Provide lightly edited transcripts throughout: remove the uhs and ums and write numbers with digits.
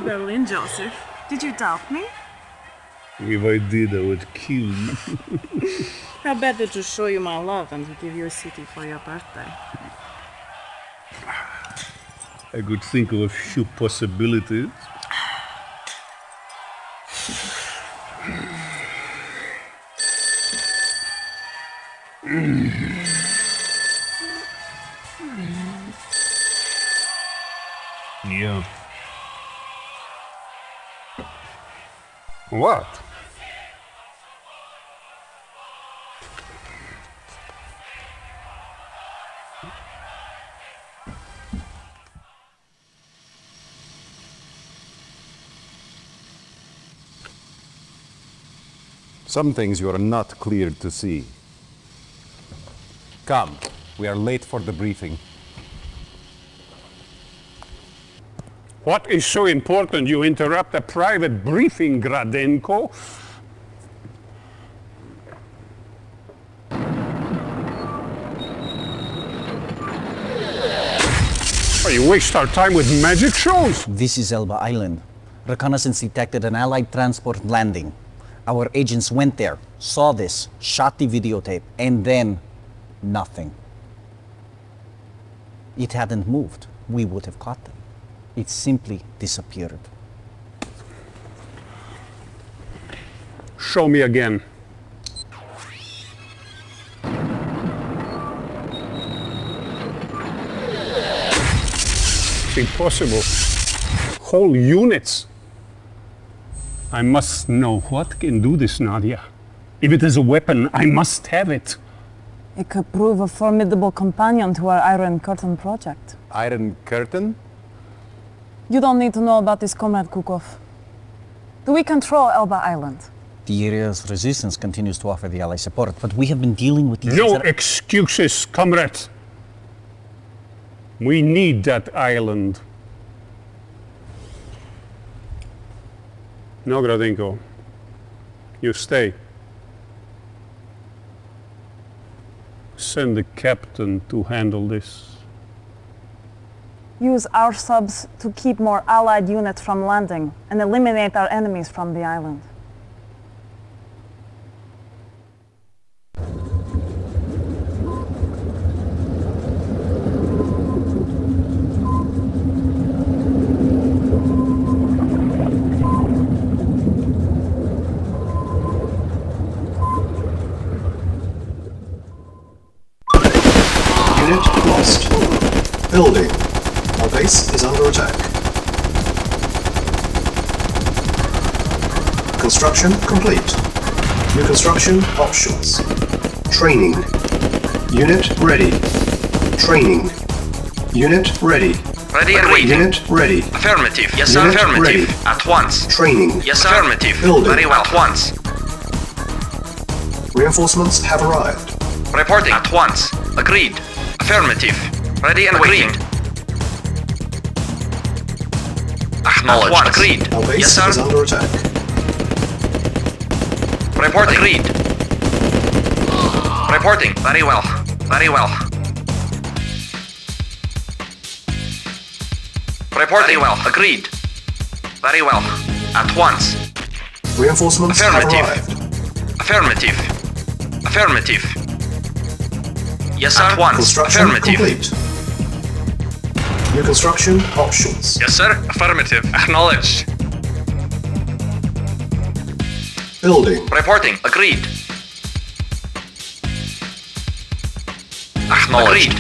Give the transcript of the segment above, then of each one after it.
Well in, Joseph. Did you doubt me? If I did, I would kill you. How better to show you my love than to give you a city for your birthday? I could think of a few possibilities. Yeah. What? Some things you are not cleared to see. Come, we are late for the briefing. What is so important you interrupt a private briefing, Gradenko? Oh, you waste our time with magic shows? This is Elba Island. Reconnaissance detected an Allied transport landing. Our agents went there, saw this, shot the videotape, and then nothing. It hadn't moved. We would have caught them. It simply disappeared. Show me again. It's impossible. Whole units. I must know what can do this, Nadia. If it is a weapon, I must have it. It could prove a formidable companion to our Iron Curtain project. Iron Curtain? You don't need to know about this, Comrade Kukov. Do we control Elba Island? The area's resistance continues to offer the Allies support, but we have been dealing with these... No excuses, comrade. We need that island. No, Gradenko. You stay. Send the captain to handle this. Use our subs to keep more Allied units from landing and eliminate our enemies from the island. Unit lost. Building. Our base is under attack. Construction complete. New construction options. Training. Unit ready. Training. Unit ready. Ready and waiting. Unit ready. Affirmative. Yes, sir. Unit Affirmative. ready. At once. Training. Yes, sir. Affirmative. Building. Very well. At once. Reinforcements have arrived. Reporting. At once. Agreed. Affirmative. Ready and waiting. Acknowledged. At once. Agreed. Our base Yes, sir. is under attack. Reporting. Agreed. Reporting. Very well. Very well. Reporting. Very well. Agreed. Very well. At once. Reinforcements have Affirmative. arrived. Affirmative. Affirmative. Yes, sir. At once. Construction Affirmative. complete. New construction options. Yes, sir. Affirmative. Acknowledged. Building. Reporting. Agreed. Acknowledged. Agreed.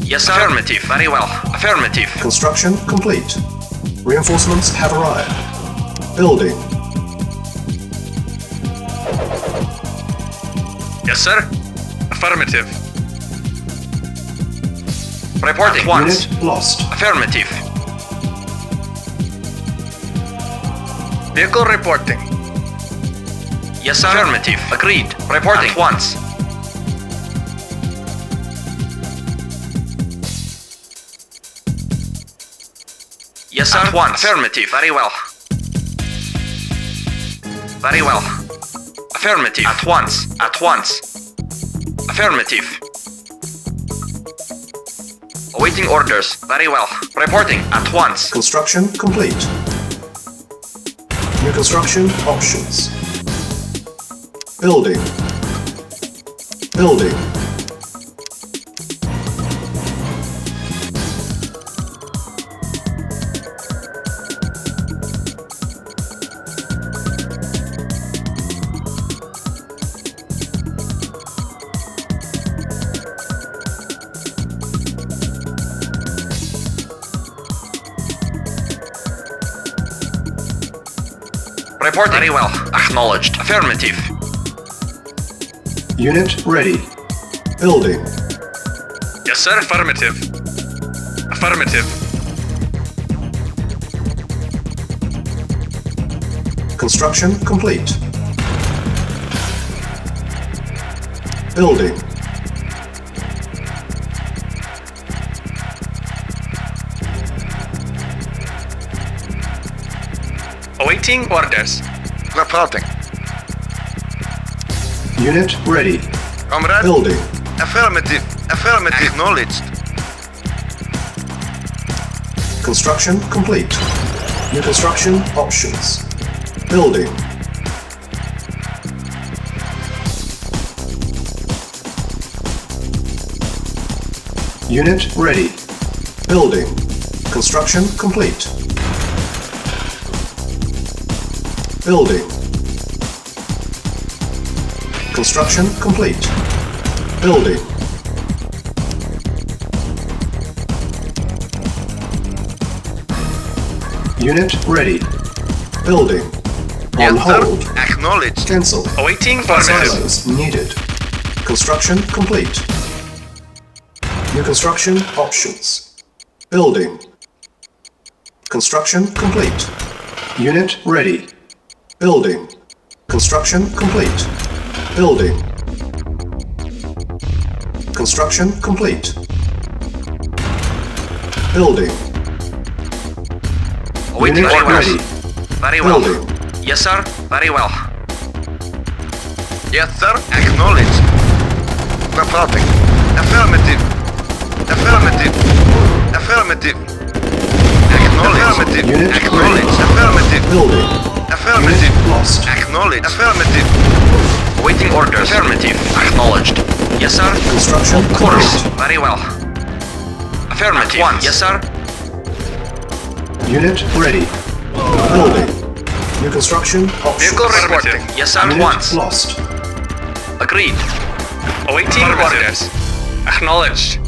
Yes, sir. Affirmative. Very well. Affirmative. Construction complete. Reinforcements have arrived. Building. Yes, sir. Affirmative. Reporting. At once. Unit lost. Affirmative. Vehicle reporting. Yes, sir. Affirmative. Agreed. Reporting. At once. Yes, sir. At once. Affirmative. Very well. Very well. Affirmative. At once. At once. Affirmative. Waiting orders. Very well. Reporting at once. Construction complete. New construction options. Building. Building. Reporting. Very well. Acknowledged. Affirmative. Unit ready. Building. Yes, sir. Affirmative. Affirmative. Construction complete. Building. Awaiting orders. Reporting. Unit ready. Comrade. Building. Affirmative. Affirmative. Acknowledged. Construction complete. New construction options. Building. Unit ready. Building. Construction complete. Building. Construction complete. Building. Unit ready. Building. On hold. Acknowledged. Cancel. Awaiting Silos needed. Construction complete. New construction options. Building. Construction complete. Unit ready. Building. Construction complete. Building. Construction complete. Building. Awaiting Unit orders. ready. Very well. Building. Yes, sir. Very well. Yes, sir. Acknowledged. Reporting. Affirmative. Affirmative. Affirmative. Acknowledged. Affirmative. Unit Acknowledged. ready. Affirmative. Building. Affirmative. Unit lost. Acknowledged. Affirmative. Waiting orders. Affirmative. Acknowledged. Yes, sir. Construction Of course. complete. Very well. Affirmative. Yes, sir. Unit ready. Building. New construction options. Vehicle reporting. Yes, sir. At Unit once. lost. Agreed. Awaiting orders. Acknowledged.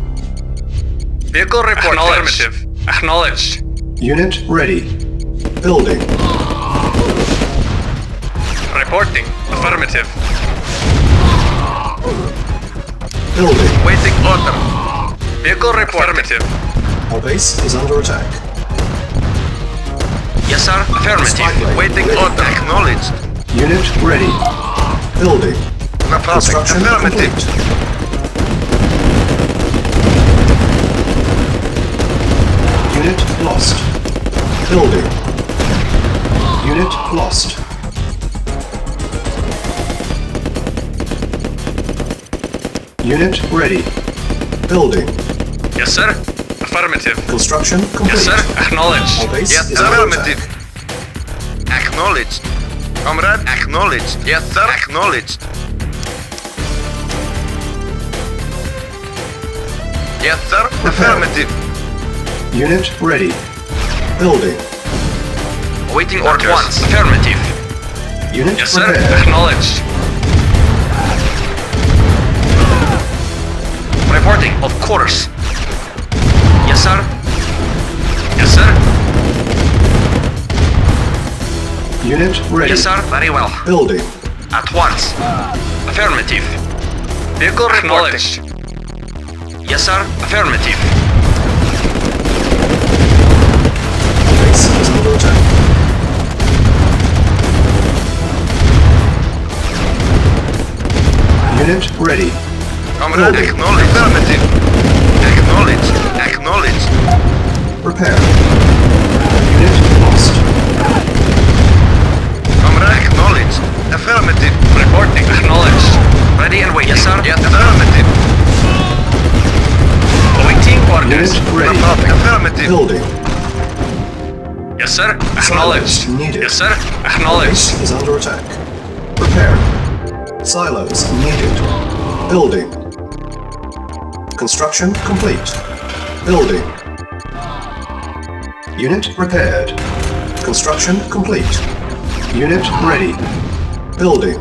Vehicle report. Affirmative. Acknowledged. Unit ready. Building. Reporting. Affirmative. Building. Waiting order. Vehicle report. Affirmative. Our base is under attack. Yes, sir. Affirmative. Spotlight. Waiting Ready. order. Acknowledged. Unit ready. Building. Reporting. Construction Affirmative. complete. Unit lost. Building. Unit lost. Unit ready. Building. Yes, sir. Affirmative. Construction complete. Yes, sir. Acknowledged. Our base Yes, is under affirmative. Acknowledged. Comrade, acknowledged. Yes, sir. Acknowledged. Yes, sir. Affirmative. Unit ready. Building. Waiting orders. At once. Affirmative. Unit Yes, sir. prepared. Acknowledged. Reporting. Of course. Yes, sir. Yes, sir. Unit ready. Yes, sir. Very well. Building. At once. Affirmative. Vehicle acknowledged. Yes, sir. Affirmative. Base is under attack. Unit ready. Comrade, Building. acknowledged. Affirmative. Acknowledged. Acknowledged. Repair. Unit lost. Comrade, acknowledged. Affirmative. Reporting. Acknowledged. Ready and waiting. Yes, sir. Yes, affirmative. Awaiting orders. Unit Affirmative. Building. Yes, sir. Silence Acknowledged. needed. Yes, sir. Acknowledged. Base is under attack. Prepare. Silos needed. Building. Construction complete. Building. Unit repaired. Construction complete. Unit ready. Building.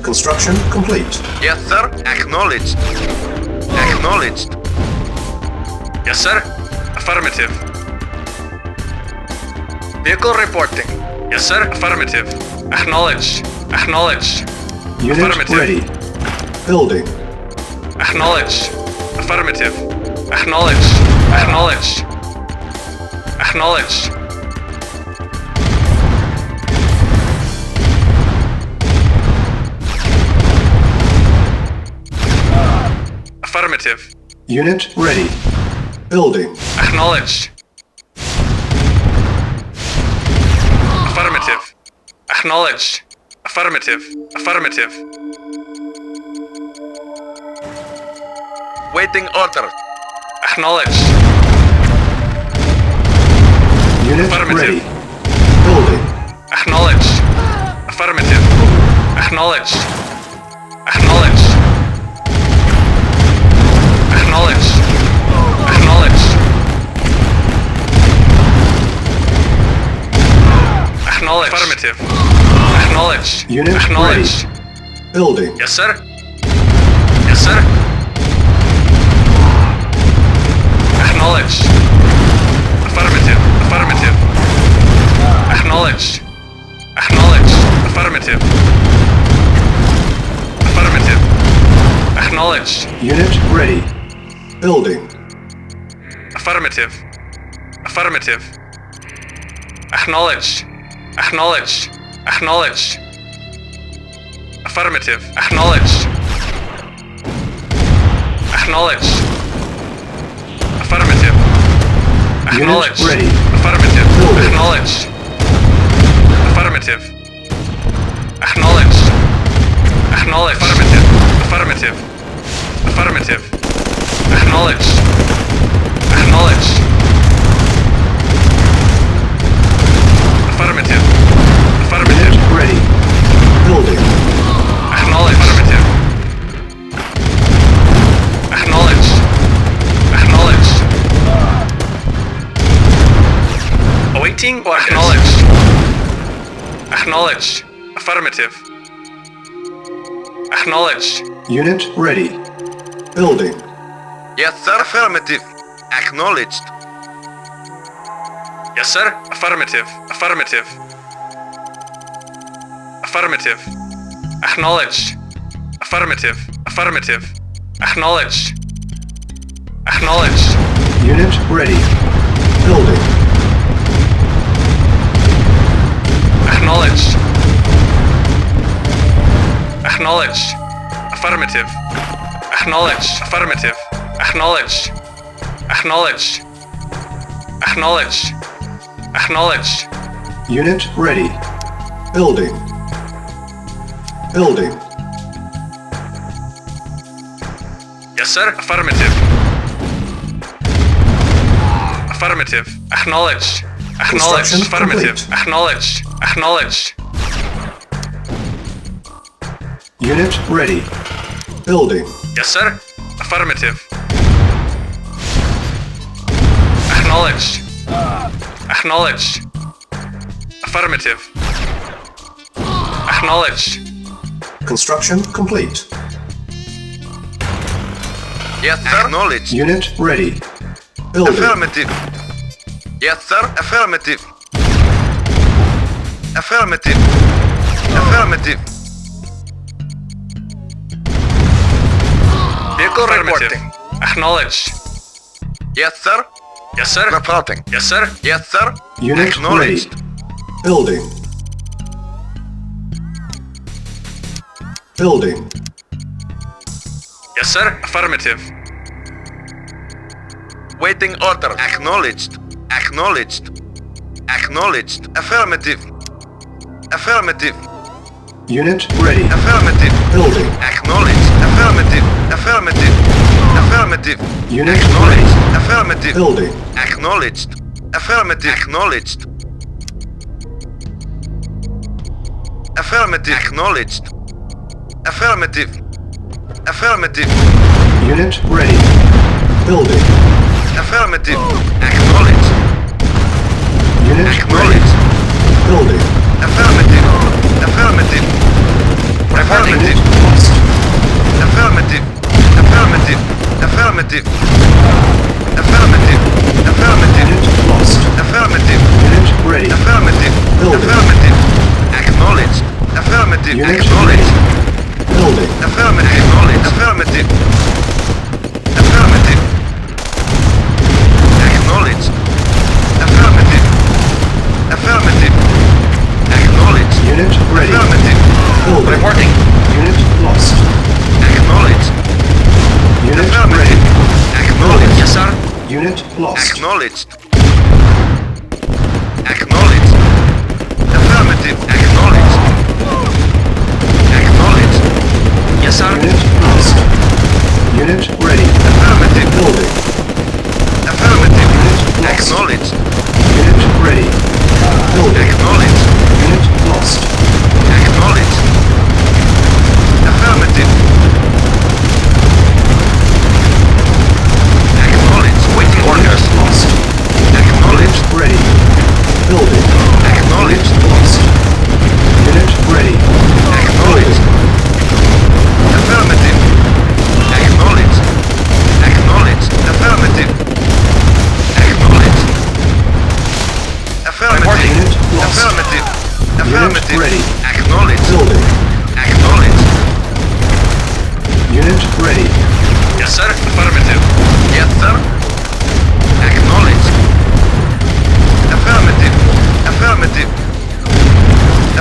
Construction complete. Yes, sir. Acknowledged. Acknowledged. Yes, sir. Affirmative. Vehicle reporting. Yes, sir. Affirmative. Acknowledge. Acknowledge. Unit Affirmative. ready. Building. Acknowledge. Affirmative. Acknowledge. Acknowledge. Acknowledge. Affirmative. Unit ready. Building. Acknowledge. Affirmative. Acknowledge. Affirmative. Affirmative. Waiting order. Acknowledge. Unit Affirmative. ready. Building. Acknowledge. Affirmative. Acknowledge. Acknowledge. Acknowledge. Acknowledge. Acknowledge. Affirmative. Acknowledge. Unit Acknowledge. ready. Building. Yes, sir. Yes, sir. Acknowledge. Affirmative. Affirmative. Acknowledge. Acknowledge. Affirmative. Affirmative. Acknowledge. Unit ready. Building. Affirmative. Affirmative. Acknowledge. Acknowledge. Acknowledge. Affirmative. Acknowledge. Acknowledge. Affirmative. Acknowledge. Unit ready. Affirmative. Building. Acknowledge. Affirmative. Acknowledge. Acknowledge. Affirmative. Affirmative. Affirmative. Acknowledge. Acknowledge. Affirmative. Affirmative. Unit ready. Building. Acknowledge. Affirmative. Acknowledge. Acknowledge. Awaiting or acknowledge. Acknowledge. Affirmative. Acknowledge. Unit ready. Building. Yes, sir. Affirmative. Acknowledged. Yes, sir. Affirmative. Affirmative. Affirmative. Acknowledge. Affirmative. Affirmative. Acknowledge. Acknowledge. Unit ready. Building. Acknowledge. Acknowledge. Affirmative. Acknowledge. Affirmative. Acknowledge. Acknowledge. Acknowledge. Acknowledge. Unit ready. Building. Building. Yes, sir. Affirmative. Affirmative. Acknowledge. Acknowledge. Construction Affirmative. complete. Acknowledge. Acknowledge. Unit ready. Building. Yes, sir. Affirmative. Acknowledge. Acknowledge. Affirmative. Acknowledge. Construction complete. Yes, sir. Acknowledge. Unit ready. Building. Affirmative. Yes, sir. Affirmative. Affirmative. Affirmative. Vehicle reporting. Acknowledge. Yes, sir. Yes, sir. Reporting. Yes, sir. Yes, sir. Unit ready. Acknowledged. Building. Building. Yes, sir. Affirmative. Waiting order. Acknowledged. Acknowledged. Acknowledged. Affirmative. Affirmative. Unit ready. Affirmative. Building. Acknowledged. Affirmative. Affirmative. Affirmative. Unit Acknowledged. ready. Affirmative. Building. Acknowledged. Affirmative. Acknowledged. Affirmative. Acknowledged. Affirmative. Affirmative. Unit ready. Building. Affirmative. Acknowledged. Unit ready. Acknowledged. Building. Affirmative. Affirmative. Affirmative. Unit lost. Affirmative. Affirmative. Affirmative. Affirmative. Affirmative. Unit lost. Affirmative. Unit ready. Affirmative. Building. Affirmative. Acknowledged. Affirmative. Unit Acknowledged. Building. Affirmative. Acknowledged. Affirmative. Affirmative. Acknowledged. Affirmative. Affirmative. Acknowledged. Unit ready. Affirmative. Building. Reporting. Unit lost. Acknowledged. Unit Affirmative. ready. Acknowledged. Yes, sir. Unit lost. Acknowledged. Acknowledged. Affirmative. Acknowledged. Acknowledged. Yes, sir. Unit lost. Unit ready. Affirmative. Building. Affirmative. Unit lost. Acknowledged. Unit ready. Building. Acknowledged. Unit lost. Acknowledged. Affirmative. Acknowledged. Waiting orders. Unit lost. Acknowledged. Unit ready. Building. Acknowledged. Unit lost. Unit ready. Acknowledged. Affirmative. Acknowledged. Acknowledged. Affirmative. Acknowledged. Affirmative. Unit lost. Affirmative. Affirmative. ready. Acknowledged. Building. Acknowledged. Unit ready. Yes, sir. Affirmative. Yes, sir. Acknowledged. Affirmative. Affirmative.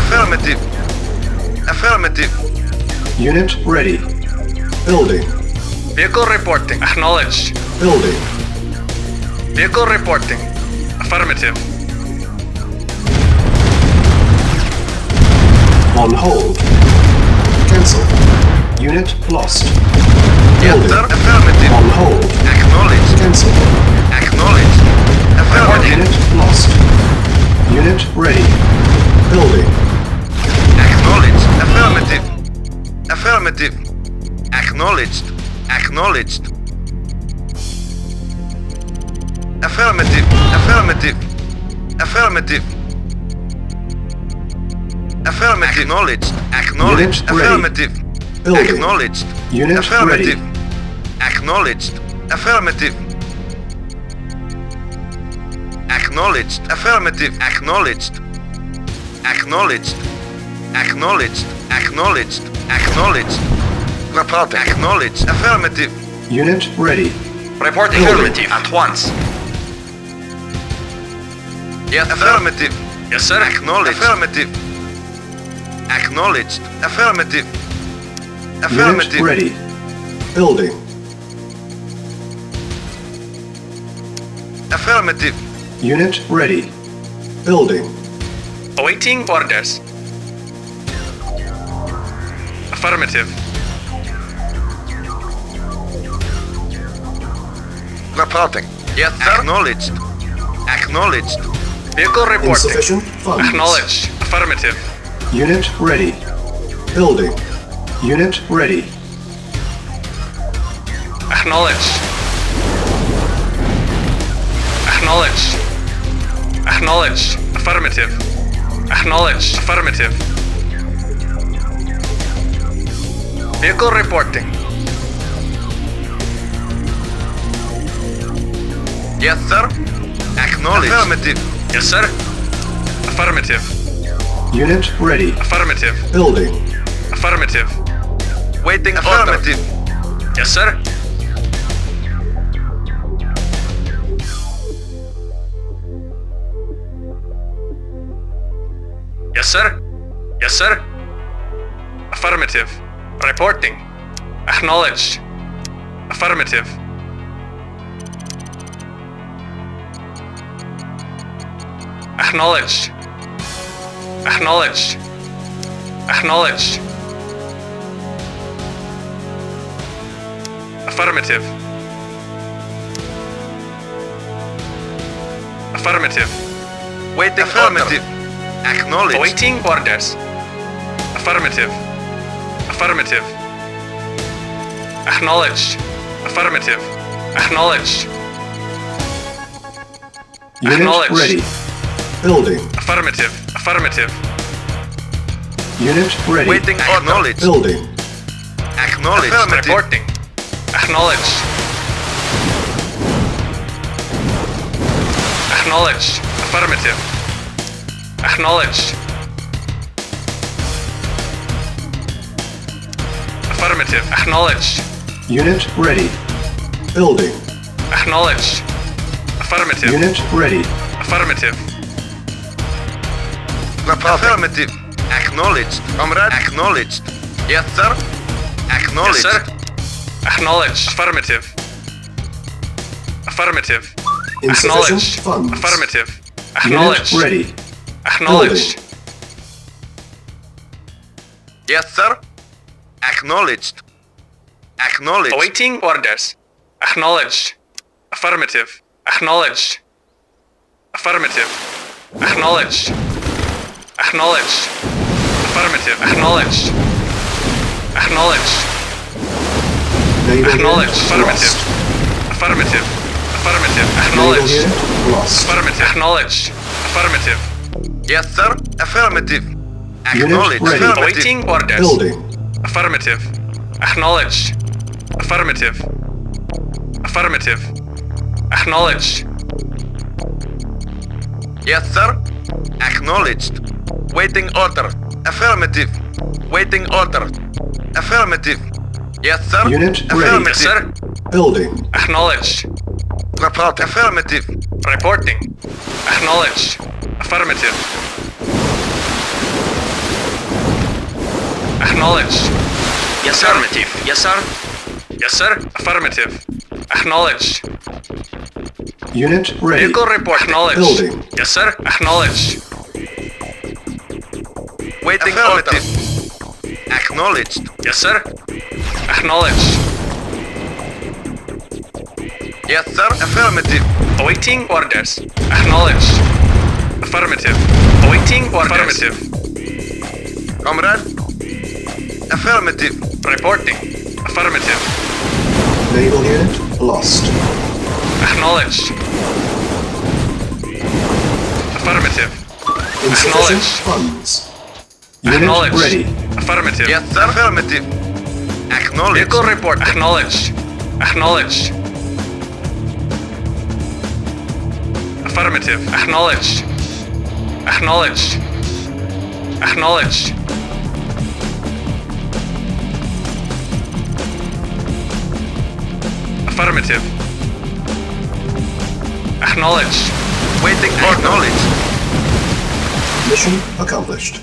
Affirmative. Affirmative. Unit ready. Building. Vehicle reporting. Acknowledged. Building. Vehicle reporting. Affirmative. On hold. Cancel. Unit lost. Yes, Building. sir. Affirmative. On hold. Acknowledged. Cancel. Acknowledged. Affirmative. Unit lost. Unit ready. Building. Acknowledged. Affirmative. Affirmative. Acknowledged. Acknowledged. Affirmative. Affirmative. Affirmative. Affirmative. Acknowledged. Acknowledged. Unit ready. Affirmative. Building. Acknowledged. Unit Affirmative. ready. Acknowledged. Affirmative. Acknowledged. Affirmative. Acknowledged. Acknowledged. Acknowledged. Acknowledged. Acknowledged. Reporting. Acknowledged. Affirmative. Unit ready. Reporting. Building. Affirmative. At once. Yes, affirmative. Yes, sir. Acknowledged. Affirmative. Acknowledged. Affirmative. Unit Affirmative. ready. Building. Affirmative. Unit ready. Building. Awaiting orders. Affirmative. Reporting. Yes, sir. Acknowledged. Acknowledged. Vehicle reporting. Insufficient funds. Acknowledged. Affirmative. Unit ready. Building. Unit ready. Acknowledged. Acknowledged. Acknowledged. Affirmative. Acknowledged. Affirmative. Vehicle reporting. Yes, sir. Acknowledged. Affirmative. Yes, sir. Affirmative. Unit ready. Affirmative. Building. Affirmative. Waiting affirmative. Yes, sir. Yes, sir. Yes, sir. Affirmative. Reporting. Acknowledged. Affirmative. Acknowledged. Acknowledged. Acknowledged. Affirmative. Affirmative. Waiting Affirmative. order. Acknowledged. Awaiting orders. Affirmative. Affirmative. Acknowledged. Affirmative. Acknowledged. Unit Acknowledged. ready. Building. Affirmative. Affirmative. Unit ready. Waiting order. Acknowledged. Building. Acknowledged. Affirmative. Reporting. Acknowledged. Acknowledged. Affirmative. Acknowledged. Affirmative. Acknowledged. Unit ready. Building. Acknowledged. Affirmative. Unit ready. Affirmative. Affirmative. Acknowledged. Comrade. Acknowledged. Yes, sir. Yes, Acknowledged. sir. Acknowledged. Affirmative. Affirmative. Insufficient Acknowledged. funds. Affirmative. Unit Acknowledged. ready. Acknowledged. Yes, sir. Acknowledged. Acknowledged. Awaiting orders. Acknowledged. Affirmative. Acknowledged. Affirmative. Acknowledged. Acknowledged. Affirmative. Acknowledged. Acknowledged. Naval Acknowledged. unit Affirmative. lost. Affirmative. Affirmative. Naval Acknowledged. unit lost. Affirmative. Acknowledged. Affirmative. Yes, sir. Affirmative. Unit Acknowledged. ready. Affirmative. Awaiting orders. Building. Affirmative. Acknowledged. Affirmative. Affirmative. Acknowledged. Yes, sir. Acknowledged. Waiting order. Affirmative. Waiting order. Affirmative. Yes, sir. Unit ready. Affirmative. Yes, sir. Building. Acknowledged. Report. Affirmative. Reporting. Acknowledged. Affirmative. Acknowledged. Yes, sir. Affirmative. Yes, sir. Yes, sir. Affirmative. Acknowledged. Unit ready. Vehicle report. Acknowledged. Building. Yes, sir. Acknowledged. Waiting Affirmative. order. Acknowledged. Yes, sir. Acknowledged. Yes, sir. Affirmative. Awaiting orders. Acknowledged. Affirmative. Awaiting orders. Affirmative. Comrade. Affirmative. Reporting. Affirmative. Naval unit lost. Acknowledged. Affirmative. Insufficient Acknowledged. funds. Unit Acknowledged. ready. Affirmative. Yes, sir. Affirmative. Acknowledged. Vehicle report. Acknowledged. Acknowledged. Affirmative. Acknowledged. Acknowledged. Acknowledged. Affirmative. Acknowledged. Waiting order. Acknowledged. Mission accomplished.